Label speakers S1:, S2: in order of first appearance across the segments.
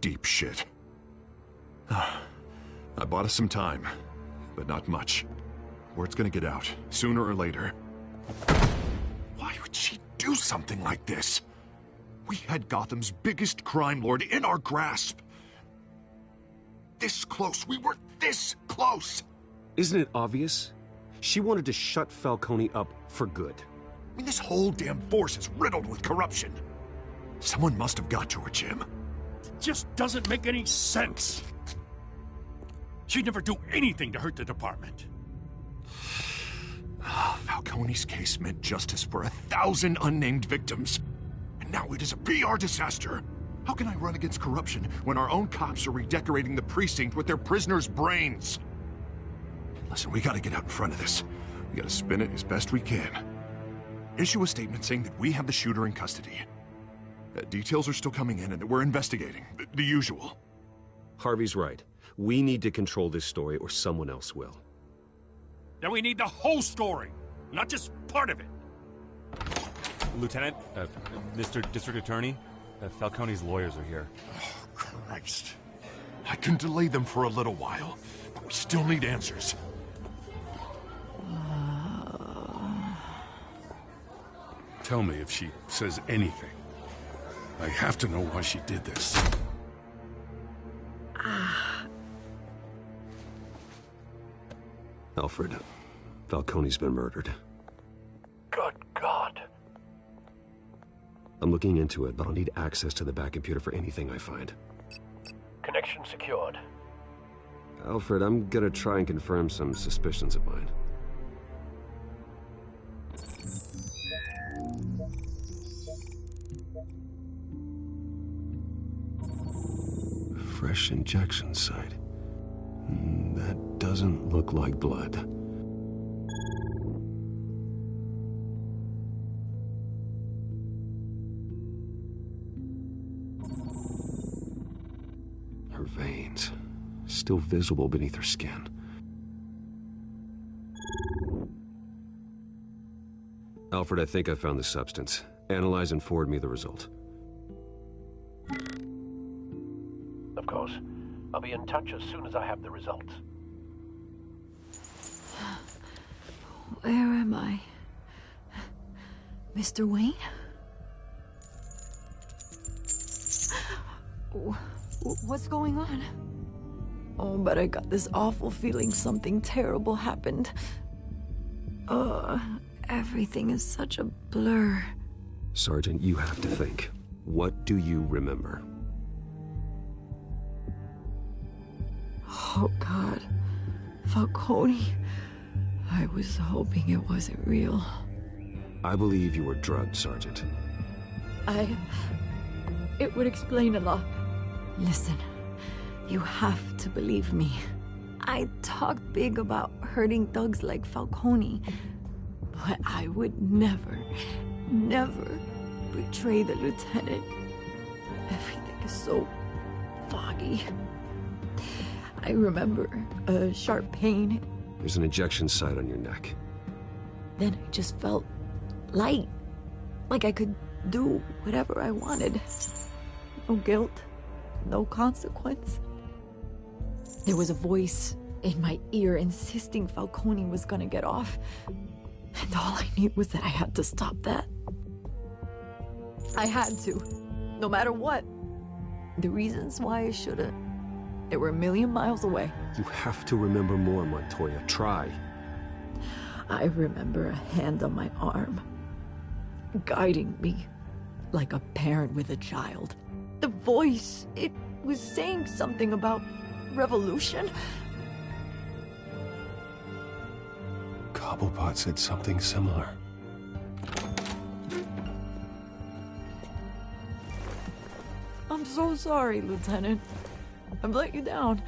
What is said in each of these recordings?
S1: deep shit. I bought us some time, but not much. Word's gonna get out, sooner or later. Why would she do something like this? We had Gotham's biggest crime lord in our grasp. This close. We were this close.
S2: Isn't it obvious? She wanted to shut Falcone up for good.
S1: I mean, this whole damn force is riddled with corruption. Someone must have got to her, Jim.
S3: It just doesn't make any sense. She'd never do anything to hurt the department.
S1: Falcone's case meant justice for 1,000 unnamed victims. And now it is a PR disaster. How can I run against corruption when our own cops are redecorating the precinct with their prisoners' brains? Listen, we gotta get out in front of this. We gotta spin it as best we can. Issue a statement saying that we have the shooter in custody. Details are still coming in and that we're investigating. The usual.
S2: Harvey's right. We need to control this story or someone else will.
S3: Then we need the whole story, not just part of it.
S4: Lieutenant, Mr. District Attorney, Falcone's lawyers are here.
S1: Oh, Christ. I can delay them for a little while, but we still need answers.
S3: Tell me if she says anything. I have to know why she did this.
S2: Alfred, Falcone's been murdered.
S3: Good God.
S2: I'm looking into it, but I'll need access to the back computer for anything I find.
S5: Connection secured.
S2: Alfred, I'm gonna try and confirm some suspicions of mine. Fresh injection site. That doesn't look like blood. Her veins, still visible beneath her skin. Alfred, I think I found the substance. Analyze and forward me the result.
S5: Of course. I'll be in touch as soon as I have the results.
S6: Where am I? Mr. Wayne? What's going on? Oh, but I got this awful feeling something terrible happened. Everything is such a blur.
S2: Sergeant, you have to think. What do you remember?
S6: Oh, God. Falcone. I was hoping it wasn't real.
S2: I believe you were drugged, Sergeant.
S6: It would explain a lot. Listen, you have to believe me. I talked big about hurting thugs like Falcone, but I would never betray the lieutenant. Everything is so foggy. I remember a sharp pain.
S2: There's an injection site on your neck.
S6: Then I just felt light, like I could do whatever I wanted. No guilt, no consequence. There was a voice in my ear insisting Falcone was gonna get off. And all I knew was that I had to stop that. I had to, no matter what. The reasons why I shouldn't, they were a million miles away.
S2: You have to remember more, Montoya. Try.
S6: I remember a hand on my arm, guiding me like a parent with a child. The voice, it was saying something about revolution.
S2: Cobblepot said something similar.
S6: I'm so sorry, Lieutenant. I've let you down.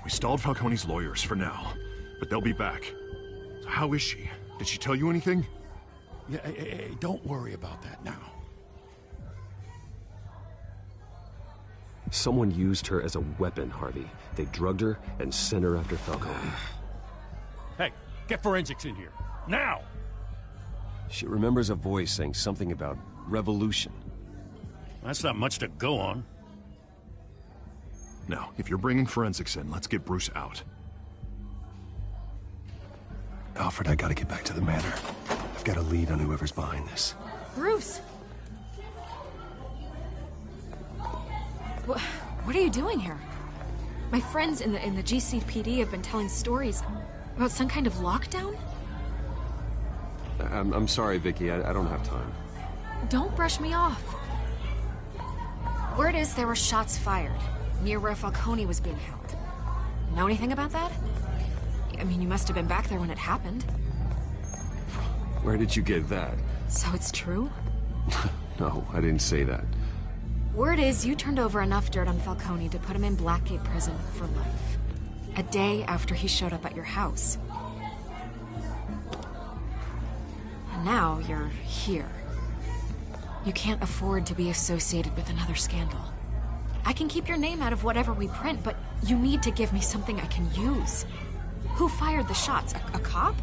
S1: We stalled Falcone's lawyers for now, but they'll be back. So how is she? Did she tell you anything?
S3: Yeah, hey, don't worry about that now.
S2: Someone used her as a weapon, Harvey. They drugged her and sent her after Falcone.
S3: Hey, get forensics in here. Now!
S2: She remembers a voice saying something about revolution.
S3: That's not much to go on.
S1: Now, if you're bringing forensics in, let's get Bruce out.
S2: Alfred, I gotta get back to the manor. I've got a lead on whoever's behind this.
S7: Bruce! What are you doing here? My friends in the GCPD have been telling stories about some kind of lockdown?
S2: I'm sorry, Vicky. I don't have time.
S7: Don't brush me off. Word is there were shots fired near where Falcone was being held. Know anything about that? I mean, you must have been back there when it happened.
S2: Where did you get that?
S7: So it's true?
S2: No, I didn't say that.
S7: Word is you turned over enough dirt on Falcone to put him in Blackgate Prison for life. A day after he showed up at your house. And now you're here. You can't afford to be associated with another scandal. I can keep your name out of whatever we print, but you need to give me something I can use. Who fired the shots? A cop?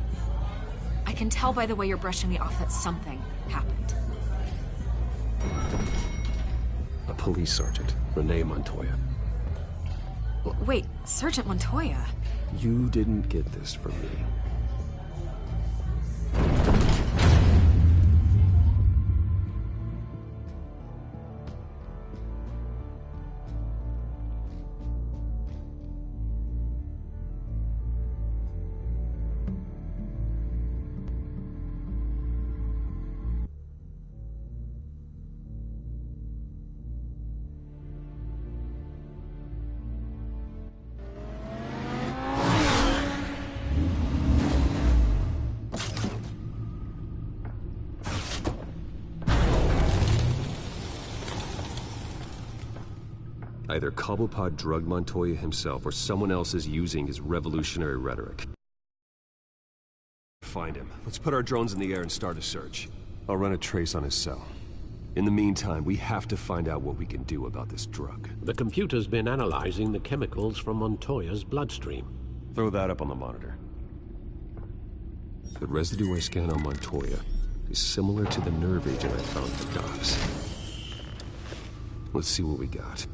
S7: I can tell by the way you're brushing me off that something happened.
S2: A police sergeant, Renee Montoya.
S7: Wait, Sergeant Montoya?
S2: You didn't get this from me. Either Cobblepot drugged Montoya himself, or someone else is using his revolutionary rhetoric. Find him. Let's put our drones in the air and start a search. I'll run a trace on his cell. In the meantime, we have to find out what we can do about this drug.
S8: The computer's been analyzing the chemicals from Montoya's bloodstream.
S2: Throw that up on the monitor. The residue I scan on Montoya is similar to the nerve agent I found at the docks. Let's see what we got.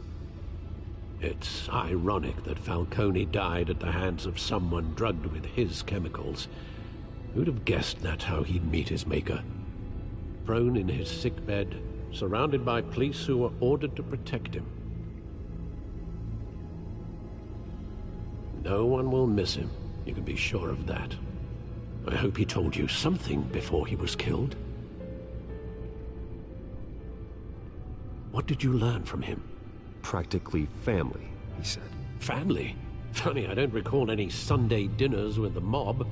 S8: It's ironic that Falcone died at the hands of someone drugged with his chemicals. Who'd have guessed that's how he'd meet his maker? Prone in his sickbed, surrounded by police who were ordered to protect him. No one will miss him, you can be sure of that. I hope he told you something before he was killed. What did you learn from him?
S2: Practically family, he said.
S8: Family? Funny, I don't recall any Sunday dinners with the mob.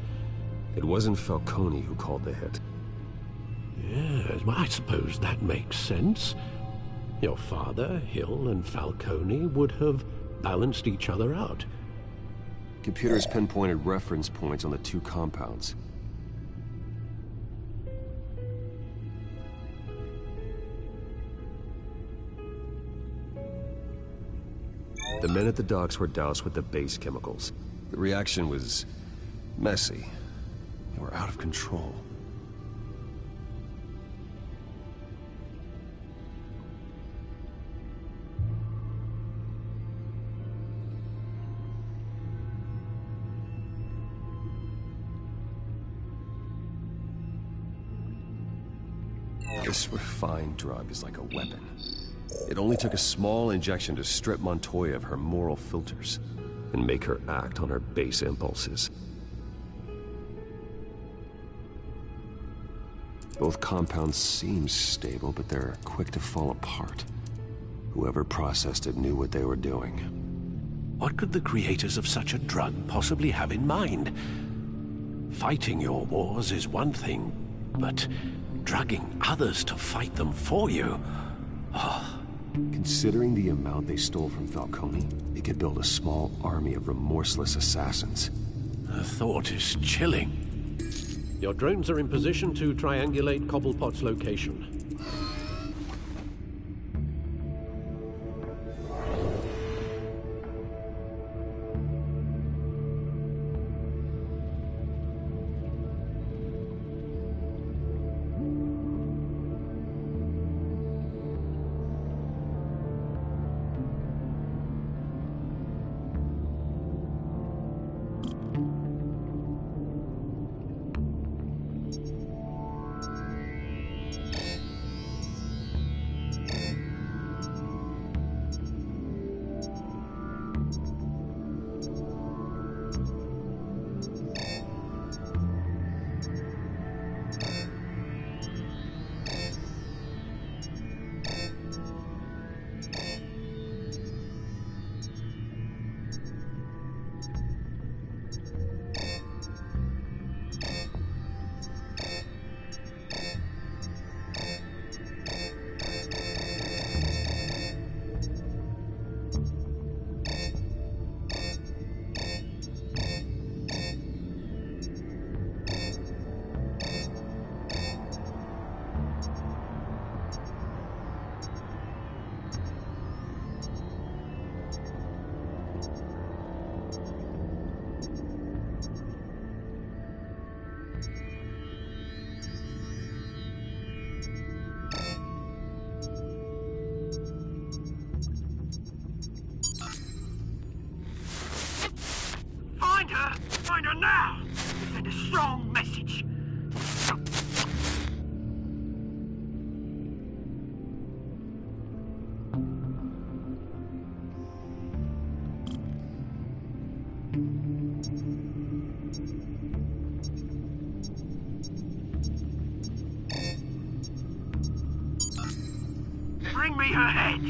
S2: It wasn't Falcone who called the hit.
S8: Yes, well, I suppose that makes sense. Your father, Hill, and Falcone would have balanced each other out.
S2: Computers pinpointed reference points on the two compounds. The men at the docks were doused with the base chemicals. The reaction was messy. They were out of control. This refined drug is like a weapon. It only took a small injection to strip Montoya of her moral filters and make her act on her base impulses. Both compounds seem stable, but they're quick to fall apart. Whoever processed it knew what they were doing.
S8: What could the creators of such a drug possibly have in mind? Fighting your wars is one thing, but drugging others to fight them for you? Oh.
S2: Considering the amount they stole from Falcone, they could build a small army of remorseless assassins.
S8: The thought is chilling. Your drones are in position to triangulate Cobblepot's location.
S9: a strong message. Bring me her head.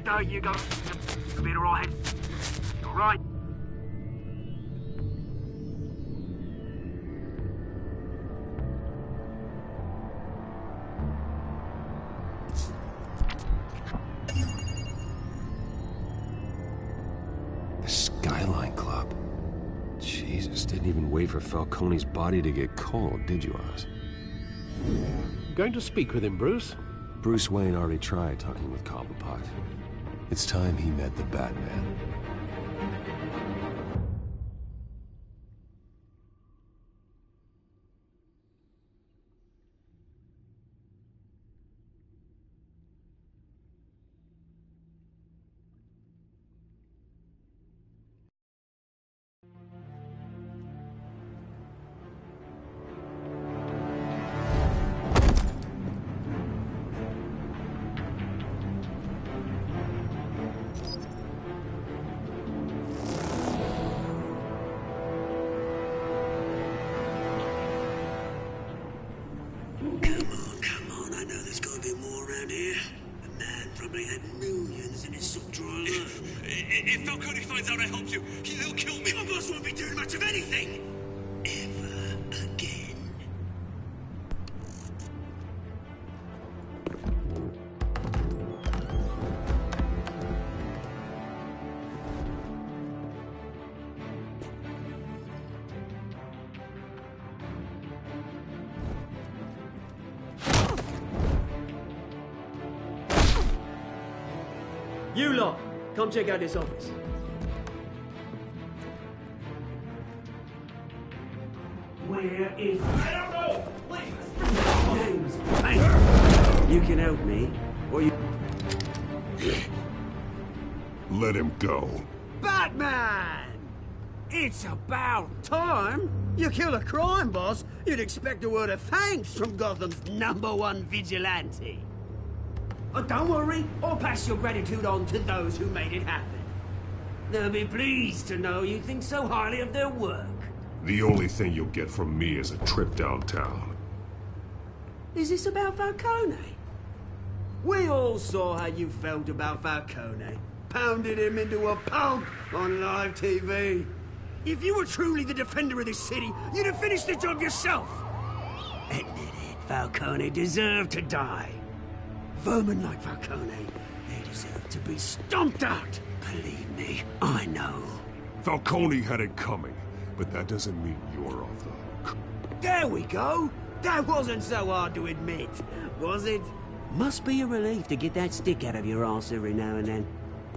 S9: There you go. Been alright. Alright.
S2: The Skyline Club. Jesus, didn't even wait for Falcone's body to get cold, did you, Oz?
S8: Going to speak with him, Bruce?
S2: Bruce Wayne already tried talking with Cobblepot. It's time he met the Batman.
S10: If Falcone finds out I helped you, he'll kill me. Your boss won't be doing much of anything. Ever again.
S11: You lot, come check out this office.
S9: Where is...
S10: I don't know!
S9: James, hey, you can help me, or you...
S1: Let him go.
S9: Batman! It's about time. You kill a crime boss, you'd expect a word of thanks from Gotham's #1 vigilante. But don't worry, I'll pass your gratitude on to those who made it happen. They'll be pleased to know you think so highly of their work.
S1: The only thing you'll get from me is a trip downtown.
S9: Is this about Falcone? We all saw how you felt about Falcone. Pounded him into a pulp on live TV. If you were truly the defender of this city, you'd have finished the job yourself. Admit it, Falcone deserved to die. Vermin like Falcone, they deserve to be stomped out. Believe me, I know.
S1: Falcone had it coming, but that doesn't mean you're off the hook.
S9: There we go. That wasn't so hard to admit, was it? Must be a relief to get that stick out of your arse every now and then.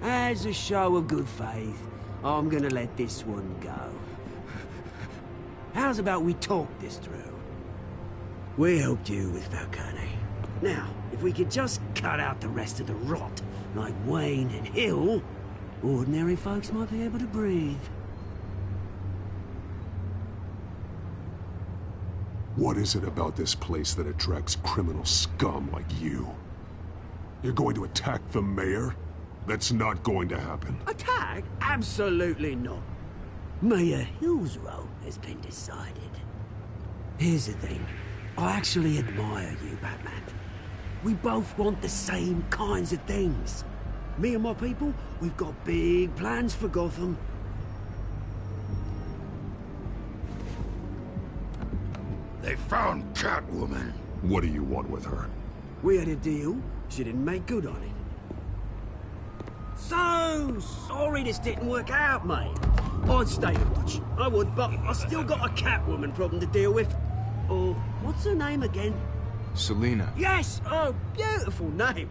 S9: As a show of good faith, I'm gonna let this one go. How's about we talk this through? We helped you with Falcone. Now, if we could just cut out the rest of the rot, like Wayne and Hill, ordinary folks might be able to breathe.
S1: What is it about this place that attracts criminal scum like you? You're going to attack the mayor? That's not going to happen.
S9: Attack? Absolutely not. Mayor Hill's role has been decided. Here's the thing. I actually admire you, Batman. We both want the same kinds of things. Me and my people, we've got big plans for Gotham.
S1: They found Catwoman. What do you want with her?
S9: We had a deal. She didn't make good on it. So sorry this didn't work out, mate. I'd stay in touch. I would, but I still got a Catwoman problem to deal with. Oh, what's her name again?
S12: Selina.
S9: Yes! Oh, beautiful name.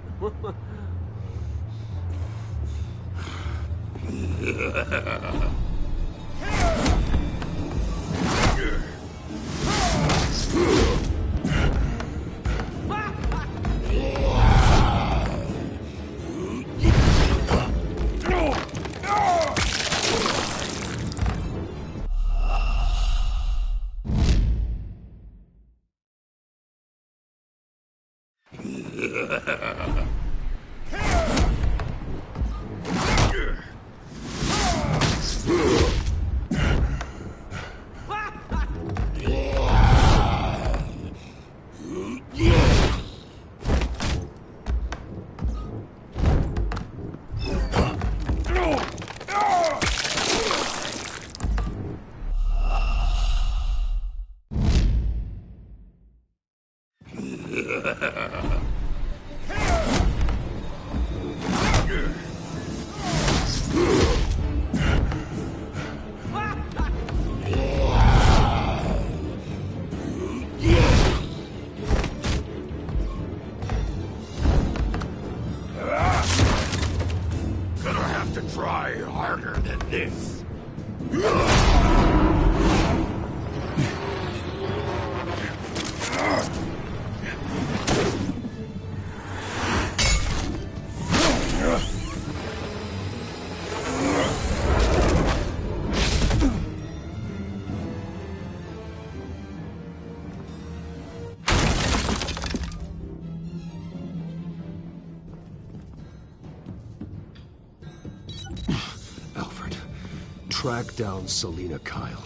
S2: Track down Selina Kyle.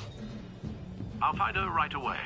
S5: I'll find her right away.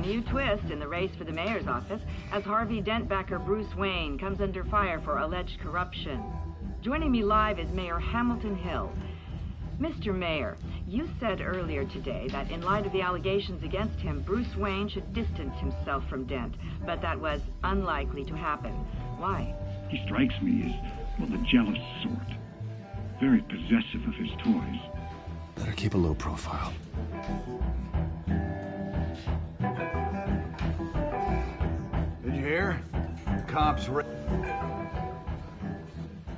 S13: New twist in the race for the mayor's office as Harvey Dent backer Bruce Wayne comes under fire for alleged corruption. Joining me live is Mayor Hamilton Hill. Mr. Mayor, you said earlier today that in light of the allegations against him, Bruce Wayne should distance himself from Dent, but that was unlikely to happen. Why?
S14: He strikes me as, well, the jealous sort. Very possessive of his toys.
S2: Better keep a low profile.
S12: Did you hear? Cops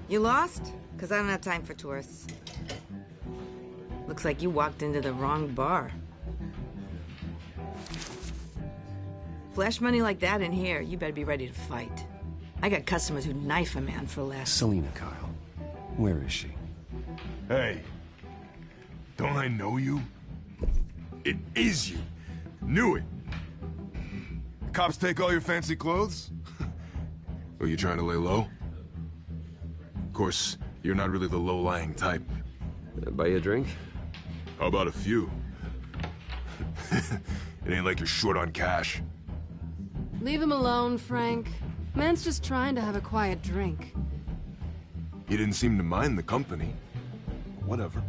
S15: You lost? Because I don't have time for tourists. Looks like you walked into the wrong bar. Flash money like that in here, you better be ready to fight. I got customers who'd knife a man for less.
S2: Selina Kyle. Where is she?
S1: Hey. Don't I know you? It is you. Knew it.
S16: Cops take all your fancy clothes? Are you trying to lay low? Of course, you're not really the low-lying type.
S2: Buy you a drink?
S16: How about a few? It ain't like you're short on cash.
S17: Leave him alone, Frank. Man's just trying to have a quiet drink.
S16: You didn't seem to mind the company. Whatever.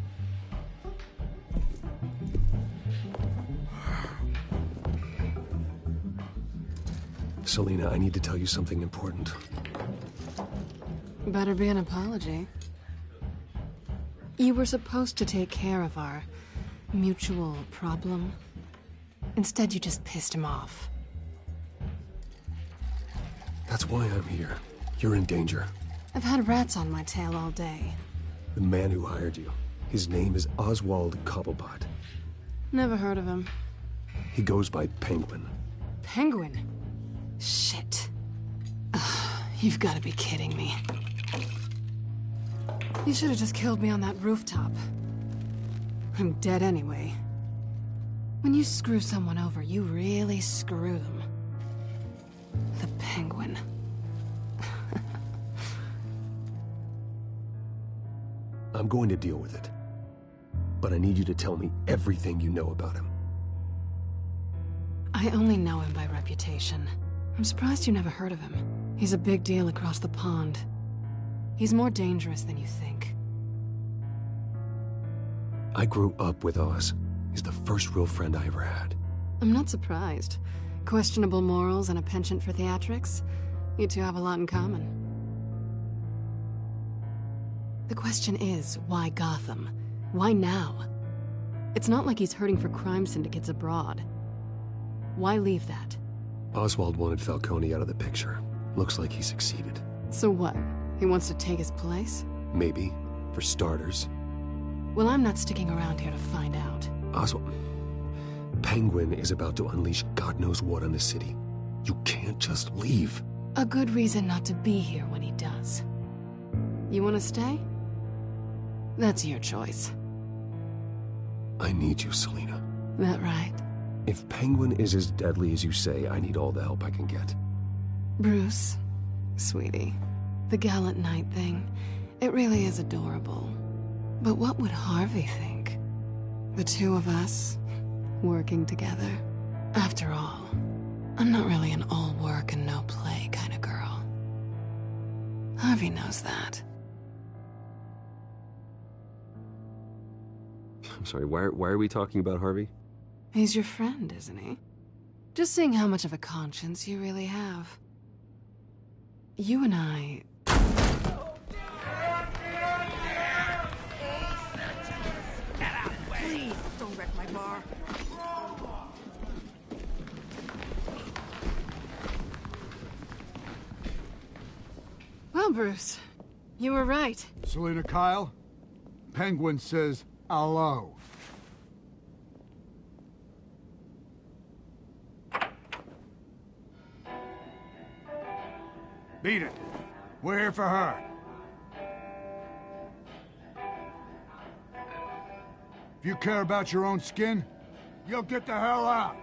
S2: Selina, I need to tell you something important.
S17: Better be an apology. You were supposed to take care of our mutual problem. Instead, you just pissed him off.
S2: That's why I'm here. You're in danger.
S17: I've had rats on my tail all day.
S2: The man who hired you, his name is Oswald Cobblepot.
S17: Never heard of him.
S2: He goes by Penguin.
S17: Penguin? Shit. Ugh, you've got to be kidding me. You should have just killed me on that rooftop. I'm dead anyway. When you screw someone over, you really screw them. The Penguin.
S2: I'm going to deal with it. But I need you to tell me everything you know about him.
S17: I only know him by reputation. I'm surprised you never heard of him. He's a big deal across the pond. He's more dangerous than you think.
S2: I grew up with Oz. He's the first real friend I ever had.
S17: I'm not surprised. Questionable morals and a penchant for theatrics. You two have a lot in common. The question is, why Gotham? Why now? It's not like he's hurting for crime syndicates abroad. Why leave that?
S2: Oswald wanted Falcone out of the picture. Looks like he succeeded.
S17: So what? He wants to take his place?
S2: Maybe. For starters.
S17: Well, I'm not sticking around here to find out.
S2: Oswald... Penguin is about to unleash God knows what on the city. You can't just leave.
S17: A good reason not to be here when he does. You want to stay? That's your choice.
S2: I need you, Selina.
S17: That right?
S2: If Penguin is as deadly as you say, I need all the help I can get.
S17: Bruce, sweetie, the gallant knight thing, it really is adorable. But what would Harvey think? The two of us, working together? After all, I'm not really an all work and no play kind of girl. Harvey knows that.
S2: I'm sorry, why are we talking about Harvey?
S17: He's your friend, isn't he? Just seeing how much of a conscience you really have. You and I...
S15: Please, don't wreck my bar.
S17: Well, Bruce, you were right.
S12: Selina Kyle, Penguin says hello. Beat it. We're here for her. If you care about your own skin, you'll get the hell out.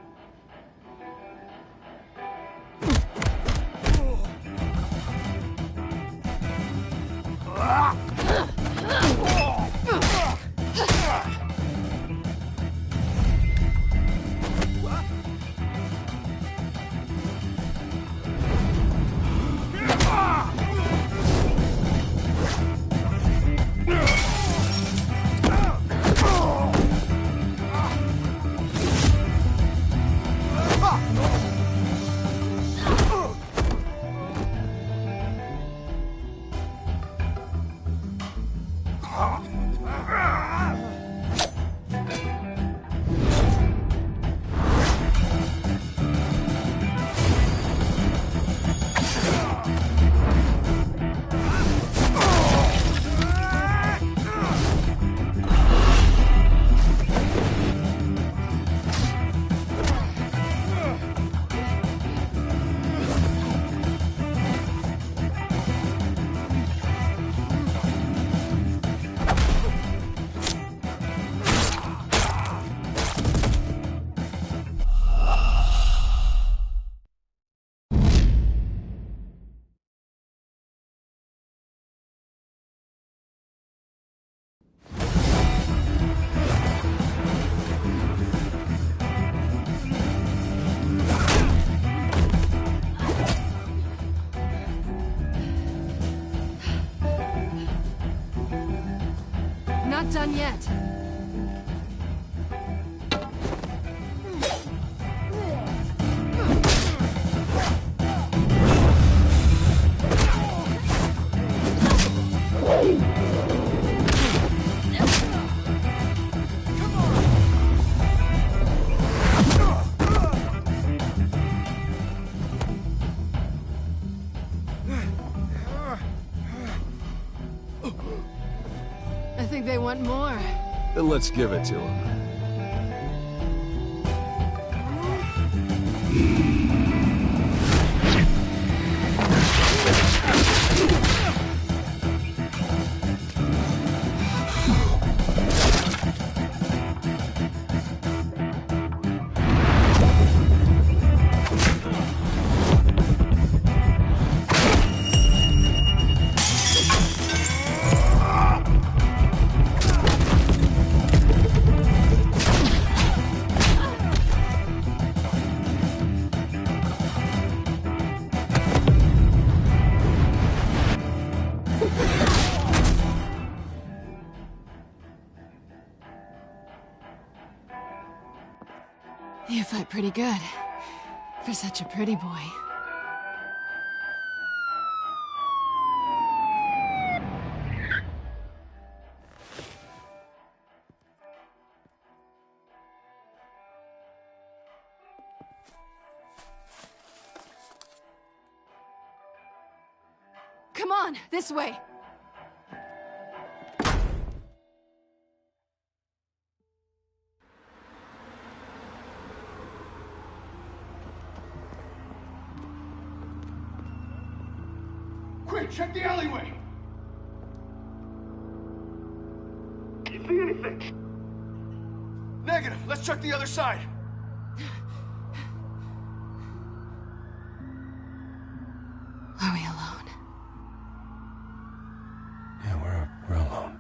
S17: done yet. I think they want more.
S2: Then let's give it to them.
S17: You fight pretty good. For such a pretty boy. Come on, this way.
S12: Quick, check the alleyway!
S10: You see anything?
S12: Negative. Let's check the other side.
S17: Are we alone?
S2: Yeah, we're alone.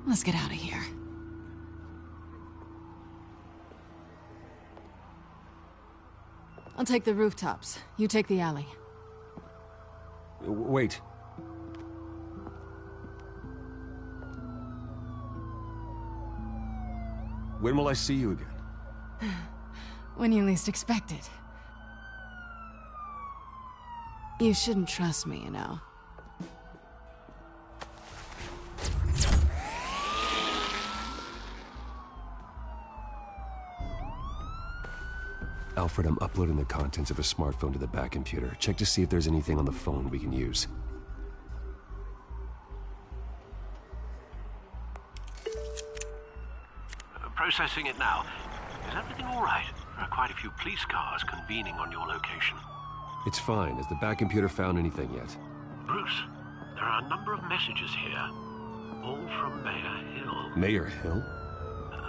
S17: Let's get out of here. I'll take the rooftops. You take the alley.
S2: Wait. When will I see you again?
S17: When you least expect it. You shouldn't trust me, you know.
S2: Alfred, I'm uploading the contents of a smartphone to the back computer. Check to see if there's anything on the phone we can use.
S5: Processing it now. Is everything all right? There are quite a few police cars convening on your location.
S2: It's fine. Has the back computer found anything yet?
S5: Bruce, there are a number of messages here. All from Mayor Hill.
S2: Mayor Hill?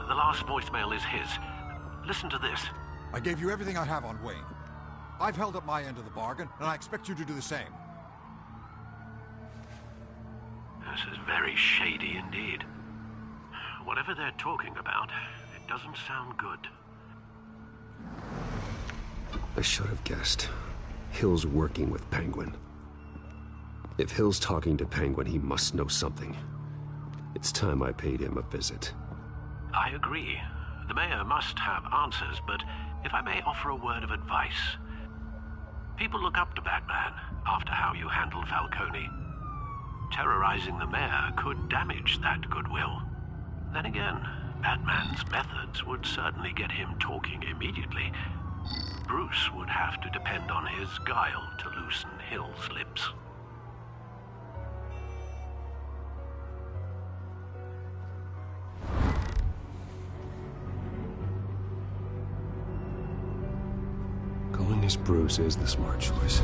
S5: The last voicemail is his. Listen to this.
S18: I gave you everything I have on Wayne. I've held up my end of the bargain, and I expect you to do the same.
S5: This is very shady indeed. Whatever they're talking about, it doesn't sound good.
S2: I should have guessed. Hill's working with Penguin. If Hill's talking to Penguin, he must know something. It's time I paid him a visit.
S5: I agree. The mayor must have answers, but if I may offer a word of advice. People look up to Batman after how you handled Falcone. Terrorizing the mayor could damage that goodwill. Then again, Batman's methods would certainly get him talking immediately. Bruce would have to depend on his guile to loosen Hill's lips.
S2: Going as Bruce is the smart choice.